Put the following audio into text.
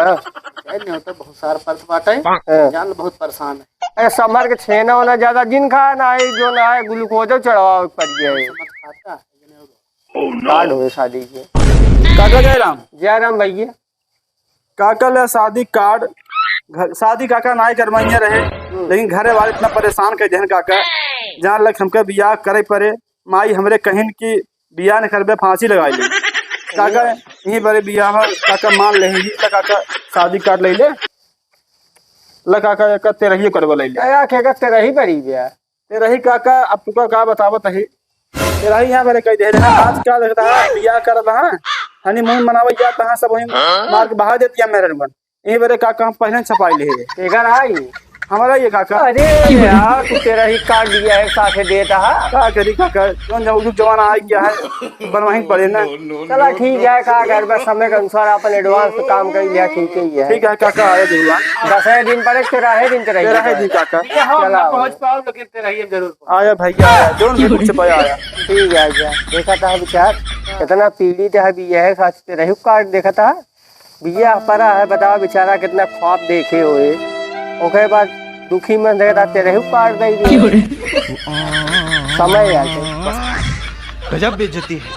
हाँ। नहीं होता बहुत सारा परत बाटे जान बहुत परेशान है। अरे समर के छेना वाला ज्यादा जिन खा ना है जो ना है ग्लूकोज चढ़वा पड़ गया समझ खाता कार्ड हुए शादी के। काका जयराम जयराम भैया काका ले शादी कार्ड शादी काका ना ही करवाइए रहे, लेकिन घरे वाले इतना परेशान कर जहन काका जहाँ लग हमके बियाह करे पड़े। माई हमरे कहिन की बियाह न करबे फांसी लगाई ले। काका यही बड़े बियाह में काका मान ले काका शादी कार्ड ले ले ला काका का तेरा ही करवा ले ले क्या क्या तेरा ही पड़ी गया तेरा ही काका अब तुका का बतावत है तेरा ही यहाँ मेरे कह दे रहे आज क्या लगता है बियाह कर रहा हनीमून मनावे जाता है सब वही मार के बहा देती है मेरे रुगन यही मेरे काका हम पहले छपाई ले एगर आई हमारा ये काका। अरे यार तू तेरा ही कार्ड दिया है साथे देता है का करी काका कौन जाऊ जमाना आ गया है बनवाही पड़े ना। चला ठीक है का घर में समय के अनुसार अपन एडवांस पे काम कर लिया ठीक ही है। ठीक है काका आया जरूर 10 दिन पड़े तेरा है दिन तेरा तेरा है जी काका चला पहुंच पाओ लेकिन तेरा ही जरूर आया भैया आया जोन भी कुछ पाया आया। ठीक है आजा देखा था विचार कितना पीढ़ी था बिया है साथ तेरा ही कार्ड देखा था बिया परा है बताओ बेचारा कितना ख्वाब देखे हुए ओके बाद दुखी में देखा तेरे ही कार्ड दे दिए समय आ गजब बेइज्जती है।